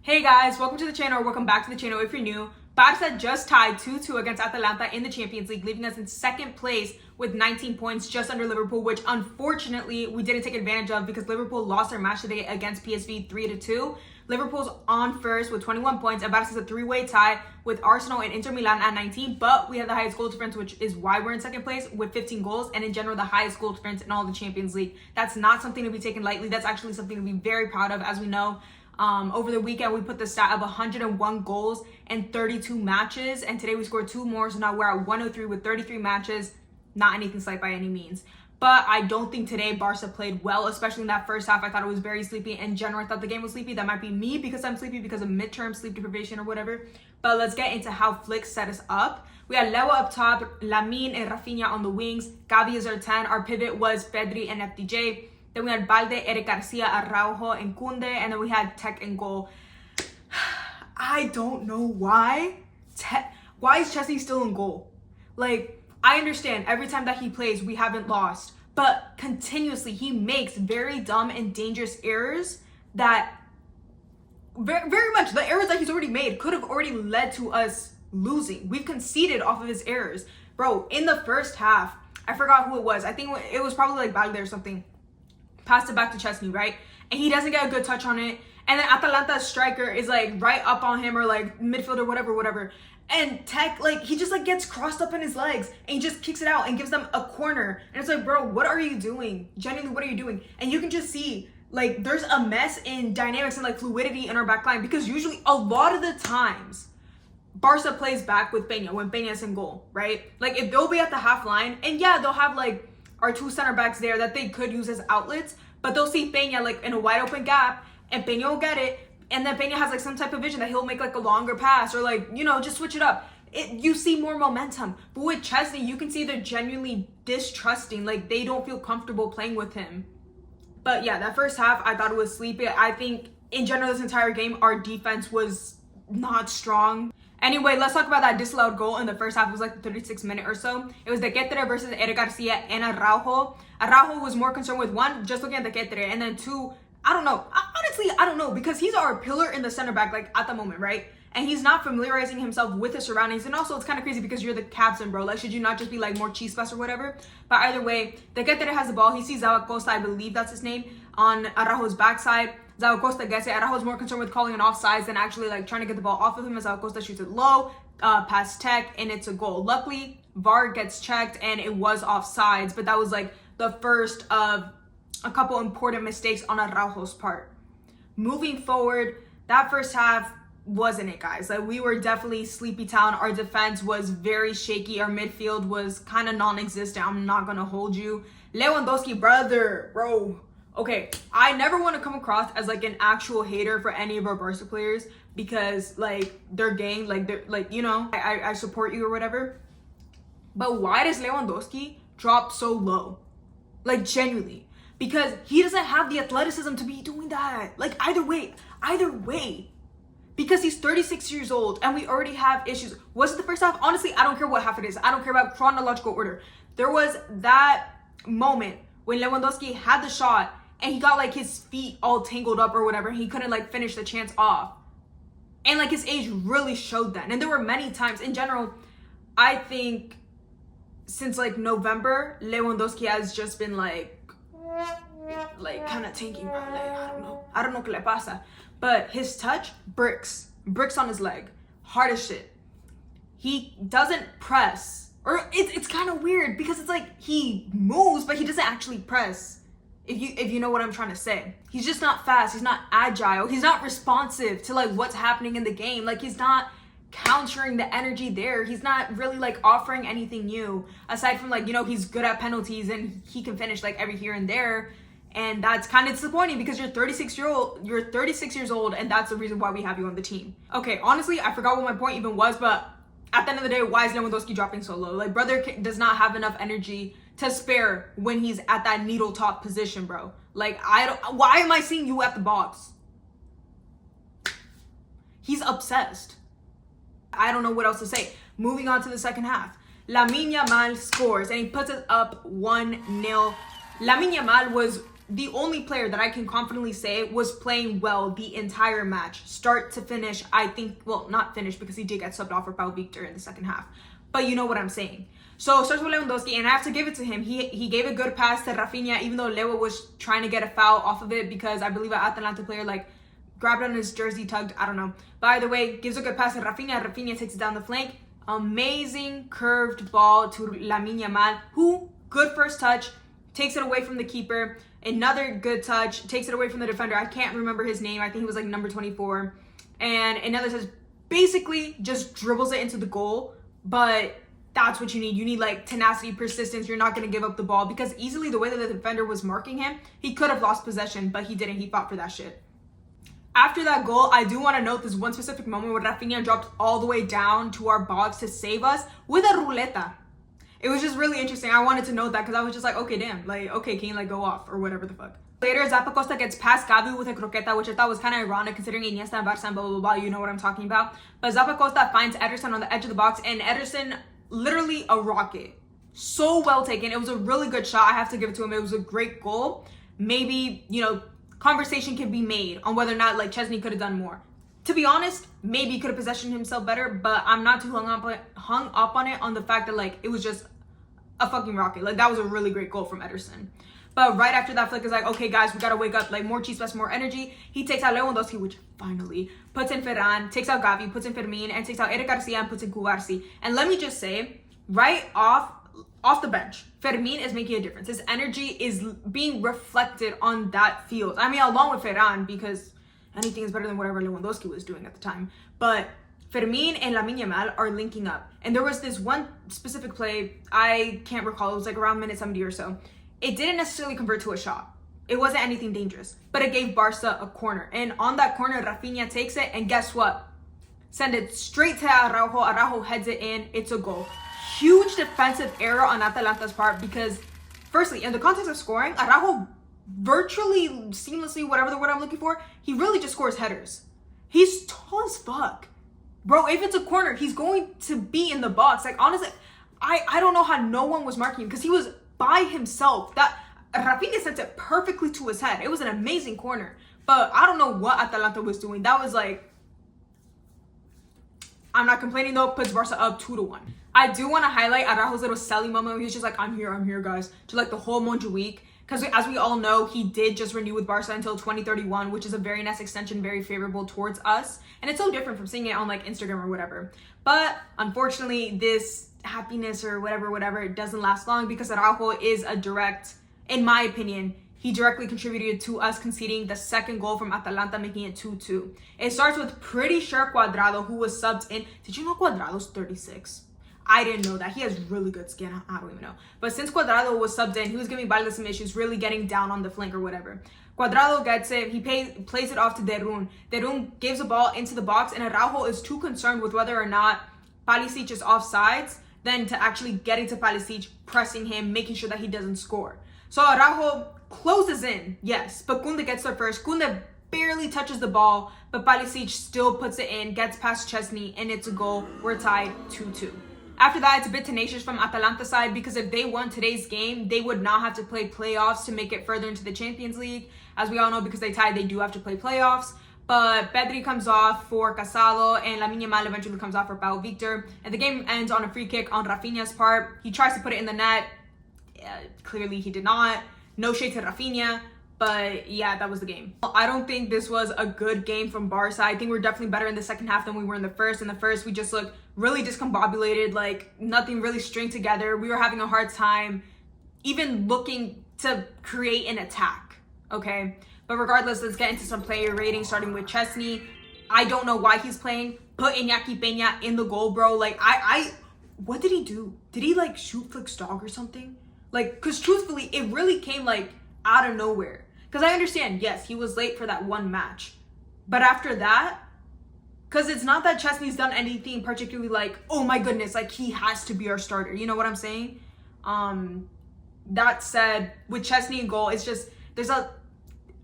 Hey guys, welcome to the channel, or welcome back to the channel if you're new. Barca just tied 2-2 against Atalanta in the Champions League, leaving us in second place with 19 points, just under Liverpool, which unfortunately we didn't take advantage of because Liverpool lost their match today against PSV 3-2. Liverpool's on first with 21 points, and Barca's a three-way tie with Arsenal and Inter Milan at 19, but we have the highest goal difference, which is why we're in second place with 15 goals, and in general, the highest goal difference in all the Champions League. That's not something to be taken lightly. That's actually something to be very proud of, as we know. Over the weekend, we put the stat of 101 goals and 32 matches. And today we scored 2 more. So now we're at 103 with 33 matches. Not anything slight by any means. But I don't think today Barca played well, especially in that first half. I thought it was very sleepy. In general, I thought the game was sleepy. That might be me because I'm sleepy because of midterm sleep deprivation or whatever. But let's get into how Flick set us up. We had Leo up top, Lamine and Rafinha on the wings. Gavi is our 10. Our pivot was Pedri and FDJ. Then we had Balde, Eric Garcia, Araujo, and Kunde. And then we had Tech in goal. I don't know why. Why is Chesney still in goal? Like, I understand every time that he plays, we haven't lost. But continuously, he makes very dumb and dangerous errors that very much the errors that he's already made could have already led to us losing. We've conceded off of his errors. Bro, in the first half, I forgot who it was. I think it was probably like Balde or something. Passed it back to Chesney, right? And he doesn't get a good touch on it. And then Atalanta's striker is like right up on him, or like midfielder, whatever. And Tech, like, he just like gets crossed up in his legs and he just kicks it out and gives them a corner. And it's like, bro, what are you doing? Genuinely, what are you doing? And you can just see like there's a mess in dynamics and like fluidity in our back line, because usually a lot of the times Barca plays back with Peña when Peña's in goal, right? Like if they'll be at the half line, and yeah, they'll have like our 2 center backs there that they could use as outlets, but they'll see Peña like in a wide open gap, and Peña will get it, and then Peña has like some type of vision that he'll make like a longer pass, or like, you know, just switch it up. You see more momentum. But with Chesney, you can see they're genuinely distrusting, like they don't feel comfortable playing with him. But yeah, that first half, I thought it was sleepy. I think in general, this entire game, our defense was not strong. Anyway, let's talk about that disallowed goal in the first half. It was like the 36th minute or so. It was De Kettere versus Eric Garcia and Araujo. Araujo was more concerned with, 1, just looking at De Kettere, and then 2, I don't know. Honestly, I don't know, because he's our pillar in the center back, like at the moment, right? And he's not familiarizing himself with his surroundings. And also, it's kind of crazy because you're the captain, bro. Like, should you not just be like more chispas or whatever? But either way, De Kettere has the ball. He sees Zaragoza, I believe that's his name, on Araujo's backside. Zaragoza gets it. Araujo's more concerned with calling an offsides than actually like trying to get the ball off of him, as Zaragoza shoots it low, past Tech, and it's a goal. Luckily, VAR gets checked and it was offsides, but that was like the first of a couple important mistakes on Araujo's part. Moving forward, that first half wasn't it, guys. Like, we were definitely sleepy town. Our defense was very shaky. Our midfield was kind of non-existent. I'm not gonna hold you. Lewandowski, bro. Okay, I never want to come across as like an actual hater for any of our Barca players, because like they're gang, like they're like, you know, I support you or whatever. But why does Lewandowski drop so low? Like, genuinely, because he doesn't have the athleticism to be doing that. Like, either way, because he's 36 years old and we already have issues. Was it the first half? Honestly, I don't care what half it is. I don't care about chronological order. There was that moment when Lewandowski had the shot and he got like his feet all tangled up or whatever. He couldn't like finish the chance off. And like his age really showed that. And there were many times in general, I think since like November, Lewandowski has just been like kind of tanking, bro. Like, I don't know qué le pasa. But his touch, bricks on his leg, hard as shit. He doesn't press, or it's kind of weird because it's like he moves, but he doesn't actually press. If you know what I'm trying to say, he's just not fast. He's not agile. He's not responsive to like what's happening in the game. Like, he's not countering the energy there. He's not really like offering anything new aside from like, you know, he's good at penalties and he can finish like every here and there. And that's kind of disappointing because you're 36 years old, and that's the reason why we have you on the team. Okay, honestly, I forgot what my point even was, but at the end of the day, why is Lewandowski dropping so low? Like, brother does not have enough energy to spare when he's at that needle top position, bro. Like, why am I seeing you at the box? He's obsessed. I don't know what else to say. Moving on to the second half. Lamine Yamal scores and he puts it up 1-0. Lamine Yamal was the only player that I can confidently say was playing well the entire match, start to finish. I think, well, not finish because he did get subbed off for Pau Victor in the second half, but you know what I'm saying. So starts with Lewandowski, and I have to give it to him. He gave a good pass to Rafinha, even though Lewa was trying to get a foul off of it because I believe an Atalanta player like grabbed on his jersey, tugged, I don't know. But either way, gives a good pass to Rafinha. Rafinha takes it down the flank. Amazing curved ball to Lamine Yamal, who, good first touch, takes it away from the keeper. Another good touch, takes it away from the defender. I can't remember his name. I think he was like number 24. And another touch, basically just dribbles it into the goal. But that's what you need. You need like tenacity, persistence. You're not going to give up the ball because easily the way that the defender was marking him, he could have lost possession, but he didn't. He fought for that shit. After that goal, I do want to note this one specific moment where Rafinha dropped all the way down to our box to save us with a ruleta. It was just really interesting. I wanted to note that because I was just like, okay, damn. Like, okay, can you like go off or whatever the fuck. Later, Zappacosta gets past Gavi with a croqueta, which I thought was kind of ironic considering Iniesta and Barca and blah, blah, blah. You know what I'm talking about. But Zappacosta finds Ederson on the edge of the box, and Ederson, literally a rocket. So well taken. It was a really good shot. I have to give it to him. It was a great goal. Maybe, you know, conversation can be made on whether or not like Chesney could have done more. To be honest, maybe he could have possessioned himself better, but I'm not too hung up on it on the fact that like it was just a fucking rocket. Like that was a really great goal from Ederson. But right after that, Flick is like, okay guys, we gotta wake up, like more chispas, more energy. He takes out Lewandowski, which finally puts in Ferran, takes out Gavi, puts in Fermin, and takes out Eric Garcia and puts in Cubarsí. And let me just say, right off the bench, Fermin is making a difference. His energy is being reflected on that field. I mean, along with Ferran, because anything is better than whatever Lewandowski was doing at the time. But Fermin and Lamine Yamal are linking up. And there was this one specific play, I can't recall, it was like around minute 70 or so. It didn't necessarily convert to a shot. It wasn't anything dangerous, but it gave Barca a corner. And on that corner, Rafinha takes it, and guess what? Send it straight to Araujo. Araujo heads it in. It's a goal. Huge defensive error on Atalanta's part because, firstly, in the context of scoring, Araujo virtually seamlessly, whatever the word I'm looking for, he really just scores headers. He's tall as fuck. Bro, if it's a corner, he's going to be in the box. Like, honestly, I don't know how no one was marking him because he was by himself. That Rafinha sent it perfectly to his head. It was an amazing corner. But I don't know what Atalanta was doing. That was like, I'm not complaining though, puts Barca up 2-1. I do want to highlight Araujo's little selling moment where he's just like, I'm here, guys. To like the whole Montjuic. Because as we all know, he did just renew with Barca until 2031, which is a very nice extension, very favorable towards us. And it's so different from seeing it on like Instagram or whatever. But unfortunately, this happiness or whatever, doesn't last long because Araujo is a direct, in my opinion, he directly contributed to us conceding the second goal from Atalanta, making it 2-2. It starts with pretty sure Cuadrado, who was subbed in. Did you know Cuadrado's 36? I didn't know that. He has really good skin. I don't even know. But since Cuadrado was subbed in, he was giving Valde some issues, really getting down on the flank or whatever. Cuadrado gets it. He plays it off to Derun. Derun gives the ball into the box, and Araujo is too concerned with whether or not Pulisic is offsides than to actually getting to Pulisic, pressing him, making sure that he doesn't score. So Araujo closes in, yes, but Koundé gets there first. Koundé barely touches the ball, but Pulisic still puts it in, gets past Chesney, and it's a goal. We're tied 2-2. After that, it's a bit tenacious from Atalanta side because if they won today's game, they would not have to play playoffs to make it further into the Champions League. As we all know, because they tied, they do have to play playoffs. But Pedri comes off for Casado, and Lamine Yamal eventually comes off for Pau Victor. And the game ends on a free kick on Rafinha's part. He tries to put it in the net. Clearly, he did not. No shade to Rafinha. But yeah, that was the game. I don't think this was a good game from Barca. I think we're definitely better in the second half than we were in the first. In the first, we just looked really discombobulated, like nothing really stringed together. We were having a hard time even looking to create an attack, okay? But regardless, let's get into some player ratings, starting with Chesney. I don't know why he's playing. Put Iñaki Peña in the goal, bro. Like, what did he do? Did he, like, shoot Flick's dog or something? Like, because truthfully, it really came, like, out of nowhere. Because I understand, yes, he was late for that one match. But after that, because it's not that Chesney's done anything particularly like, oh my goodness, like he has to be our starter. You know what I'm saying? That said, with Chesney in goal, it's just,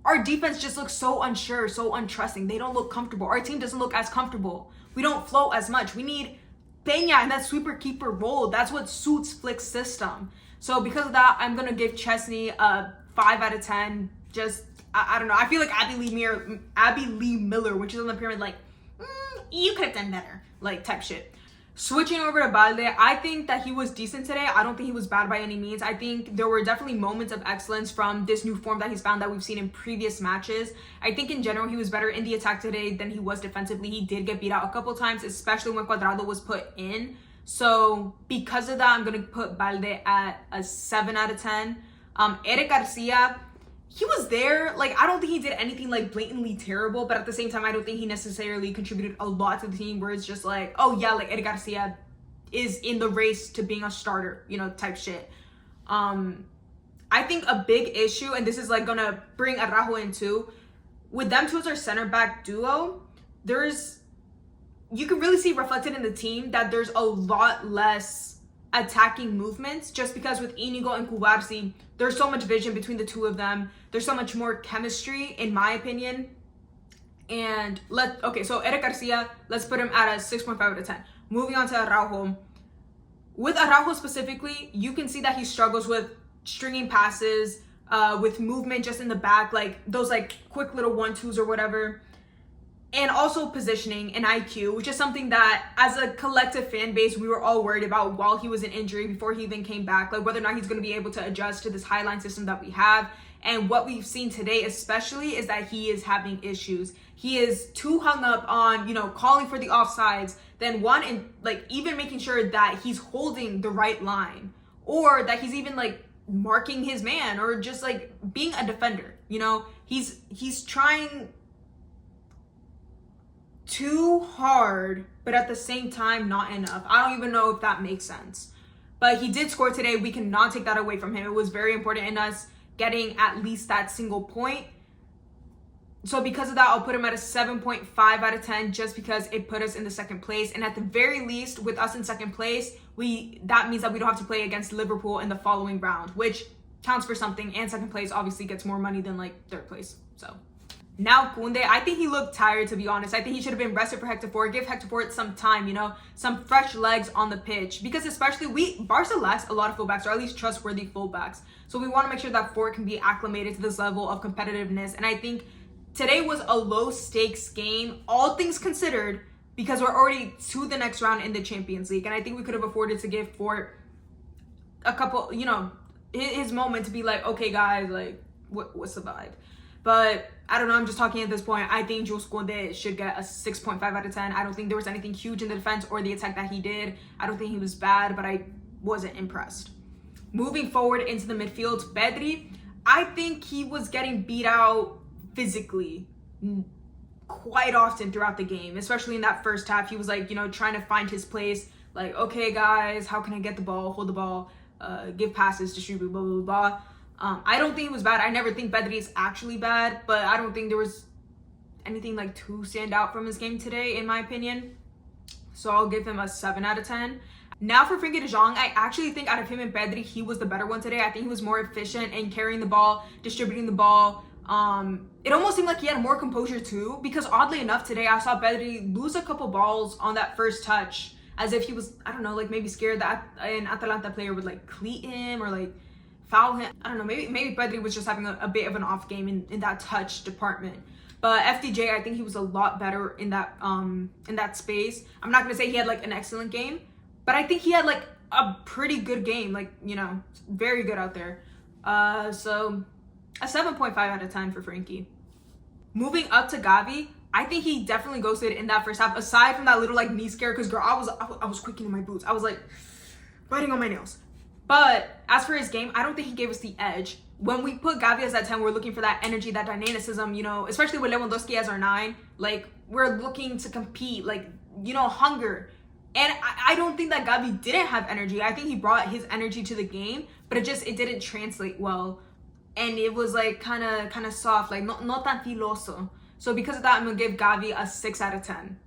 our defense just looks so unsure, so untrusting. They don't look comfortable. Our team doesn't look as comfortable. We don't float as much. We need Peña in that sweeper keeper role. That's what suits Flick's system. So because of that, I'm going to give Chesney a 5 out of 10. Just, I don't know. I feel like Abby Lee Miller, which is on the pyramid, like, you could have done better, like, type shit. Switching over to Balde, I think that he was decent today. I don't think he was bad by any means. I think there were definitely moments of excellence from this new form that he's found that we've seen in previous matches. I think in general, he was better in the attack today than he was defensively. He did get beat out a couple times, especially when Cuadrado was put in. So because of that, I'm going to put Balde at a 7 out of 10. Eric Garcia, he was there. Like, I don't think he did anything like blatantly terrible, but at the same time, I don't think he necessarily contributed a lot to the team where it's just like, oh yeah, like Eric Garcia is in the race to being a starter, you know, type shit. I think a big issue, and this is like gonna bring Araujo in too, with them two as our center back duo, you can really see reflected in the team that there's a lot less attacking movements, just because with Inigo and Cubarsi, there's so much vision between the two of them. There's so much more chemistry, in my opinion. And so Eric Garcia, let's put him at a 6.5 out of 10. Moving on to Araujo. With Araujo specifically, you can see that he struggles with stringing passes, with movement just in the back, like those like quick little 1-2s or whatever. And also positioning and IQ, which is something that as a collective fan base, we were all worried about while he was in injury, before he even came back, like whether or not he's going to be able to adjust to this highline system that we have. And what we've seen today especially is that he is having issues. He is too hung up on, you know, calling for the offsides, then and like even making sure that he's holding the right line, or that he's even like marking his man, or just like being a defender. You know, he's trying too hard, but at the same time not enough. I don't even know if that makes sense, but he did score today. We cannot take that away from him. It was very important in us getting at least that single point. So because of that, I'll put him at a 7.5 out of 10, just because it put us in the second place. And at the very least, with us in second place, that means that we don't have to play against Liverpool in the following round, which counts for something. And second place obviously gets more money than like third place. So now Koundé, I think he looked tired, to be honest. I think he should have been rested for Hector Ford. Give Hector Ford some time, you know, some fresh legs on the pitch. Because especially Barca lacks a lot of fullbacks, or at least trustworthy fullbacks. So we want to make sure that Ford can be acclimated to this level of competitiveness. And I think today was a low stakes game, all things considered, because we're already to the next round in the Champions League. And I think we could have afforded to give Ford a couple, you know, his moment to be like, okay guys, like what's the vibe? But I don't know, I'm just talking at this point. I think Jules Koundé should get a 6.5 out of 10. I don't think there was anything huge in the defense or the attack that he did. I don't think he was bad, but I wasn't impressed. Moving forward into the midfield, Pedri, I think he was getting beat out physically quite often throughout the game, especially in that first half. He was like, you know, trying to find his place. Like, okay, guys, how can I get the ball, hold the ball, give passes, distribute, blah, blah, blah. I don't think he was bad. I never think Pedri is actually bad, but I don't think there was anything like too stand out from his game today, in my opinion. So I'll give him a 7 out of 10. Now for Frenkie de Jong, I actually think out of him and Pedri, he was the better one today. I think he was more efficient in carrying the ball, distributing the ball. It almost seemed like he had more composure too, because oddly enough today, I saw Pedri lose a couple balls on that first touch, as if he was, I don't know, like maybe scared that an Atalanta player would like cleat him or like foul him. I don't know, maybe Pedri was just having a bit of an off game in that touch department. But FDJ, I think he was a lot better in that space. I'm not gonna say he had like an excellent game, but I think he had like a pretty good game, like, you know, very good out there. So a 7.5 out of 10 for Frenkie. Moving up to Gavi, I think he definitely ghosted in that first half, aside from that little like knee scare, because girl, I was quaking in my boots. I was like biting on my nails. But as for his game, I don't think he gave us the edge. When we put Gavi as that 10, we're looking for that energy, that dynamicism, you know, especially with Lewandowski as our 9. Like, we're looking to compete, like, you know, hunger. And I don't think that Gavi didn't have energy. I think he brought his energy to the game, but it didn't translate well. And it was like kind of soft, like not tan filoso. So because of that, I'm gonna give Gavi a 6 out of 10.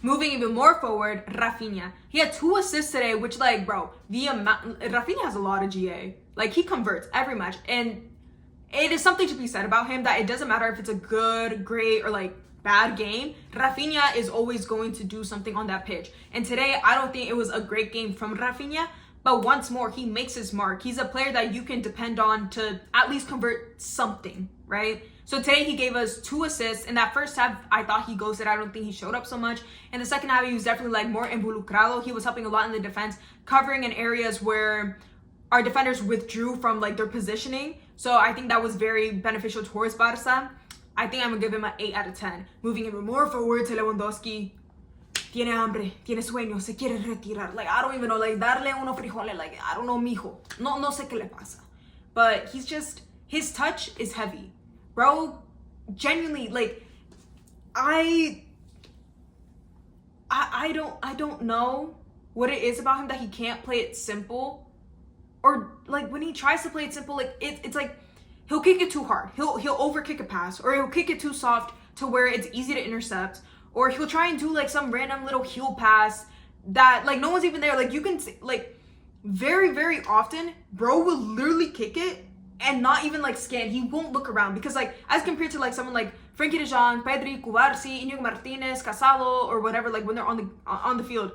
Moving even more forward, Rafinha. He had 2 assists today, which, like, bro, Rafinha has a lot of GA. Like, he converts every match. And it is something to be said about him, that it doesn't matter if it's a good, great, or, like, bad game. Rafinha is always going to do something on that pitch. And today, I don't think it was a great game from Rafinha, But once more, he makes his mark. He's a player that you can depend on to at least convert something, right? So today he gave us 2 assists. In that first half, I thought he ghosted. I don't think he showed up so much. In the second half, he was definitely like more involucrado. He was helping a lot in the defense, covering in areas where our defenders withdrew from like their positioning. So I think that was very beneficial towards Barca. I think I'm gonna give him an 8 out of 10. Moving even more forward to Lewandowski. Tiene hambre, tiene sueño, se quiere retirar. Like, I don't even know, like, darle unos frijoles, like, I don't know, mijo. No sé qué le pasa. But he's just, his touch is heavy. Bro, genuinely, like, I don't know what it is about him that he can't play it simple. Or, like, when he tries to play it simple, like, it's like, he'll kick it too hard. He'll over-kick a pass. Or he'll kick it too soft to where it's easy to intercept. Or he'll try and do like some random little heel pass that like no one's even there. Like you can see, like very, very often, bro will literally kick it and not even like scan. He won't look around because like as compared to like someone like Frankie de Jong, Pedri, Cubarsi, Iñigo Martinez, Casado, or whatever, like when they're on the field,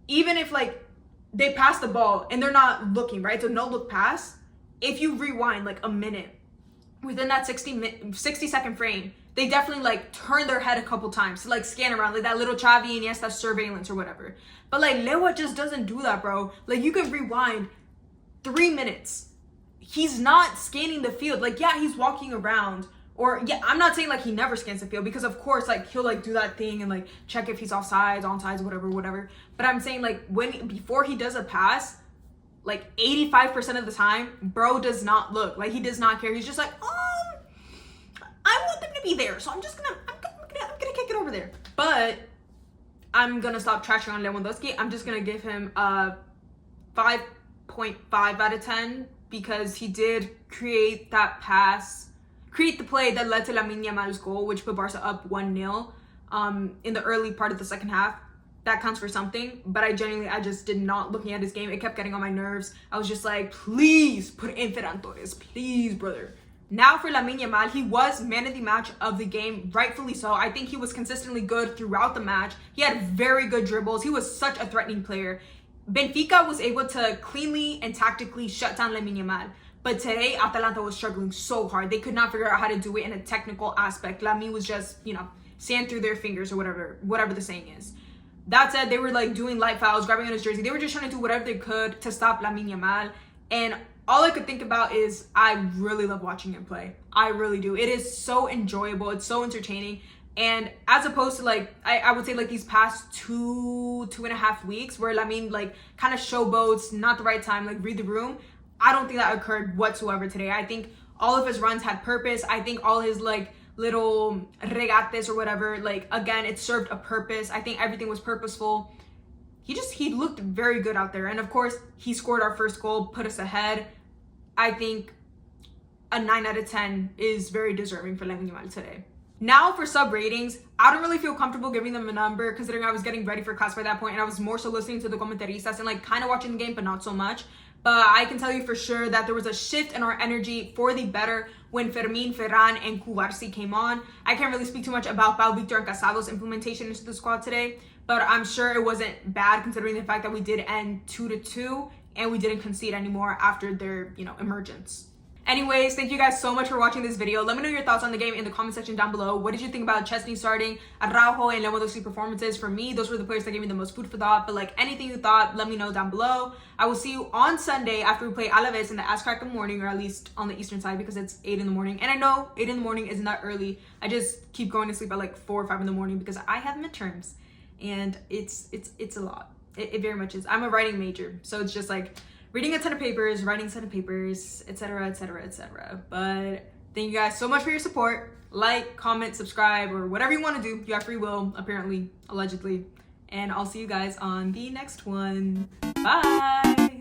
even if like they pass the ball and they're not looking, right? So no look pass. If you rewind like a minute within that 60-second frame, they definitely like turn their head a couple times to like scan around, like that little Xavi and Iniesta surveillance or whatever. But like Lewa just doesn't do that, bro. Like you can rewind 3 minutes. He's not scanning the field. Like yeah, he's walking around. Or yeah, I'm not saying like he never scans the field because of course like he'll like do that thing and like check if he's offsides, onside, whatever. But I'm saying like before he does a pass, like 85% of the time, bro does not look. Like he does not care. He's just like, I want them to be there, so I'm gonna kick it over there. But I'm gonna stop trashing on Lewandowski. I'm just gonna give him a 5.5 out of 10 because he did create the play that led to Lamine Yamal's goal, which put Barca up 1-0 in the early part of the second half. That counts for something, but I just did not looking at his game. It kept getting on my nerves. I was just like, please put in Ferran Torres, please, brother. Now for Lamine Yamal, he was man of the match of the game, rightfully so. I think he was consistently good throughout the match. He had very good dribbles. He was such a threatening player. Benfica was able to cleanly and tactically shut down Lamine Yamal. But today, Atalanta was struggling so hard. They could not figure out how to do it in a technical aspect. Lamine was just, sand through their fingers or whatever the saying is. That said, they were like doing light fouls, grabbing on his jersey. They were just trying to do whatever they could to stop Lamine Yamal. And all I could think about is I really love watching him play. I really do. It is so enjoyable. It's so entertaining. And as opposed to like, I would say like these past 2.5 weeks where Lamine like kind of showboats, not the right time, like read the room. I don't think that occurred whatsoever today. I think all of his runs had purpose. I think all his like little regates or whatever, like again, it served a purpose. I think everything was purposeful. He looked very good out there. And of course, he scored our first goal, put us ahead. I think a 9 out of 10 is very deserving for Lamine Yamal today. Now for sub ratings, I don't really feel comfortable giving them a number considering I was getting ready for class by that point and I was more so listening to the comentaristas and like kind of watching the game, but not so much. But I can tell you for sure that there was a shift in our energy for the better when Fermin, Ferran, and Cubarsi came on. I can't really speak too much about Pau, Victor, and Casado's implementation into the squad today, but I'm sure it wasn't bad considering the fact that we did end 2-2 and we didn't concede anymore after their, emergence. Anyways, thank you guys so much for watching this video. Let me know your thoughts on the game in the comment section down below. What did you think about Chesney starting, Araujo, and Lewandowski performances? For me, those were the players that gave me the most food for thought. But like anything you thought, let me know down below. I will see you on Sunday after we play Alaves in the ass crack of the morning, or at least on the eastern side because it's 8 in the morning. And I know 8 in the morning isn't that early. I just keep going to sleep at like 4 or 5 in the morning because I have midterms, and it's a lot. It very much is. I'm a writing major, so it's just like reading a ton of papers, writing a ton of papers, etc. But thank you guys so much for your support. Like, comment, subscribe, or whatever you want to do. You have free will, apparently, allegedly. And I'll see you guys on the next one. Bye!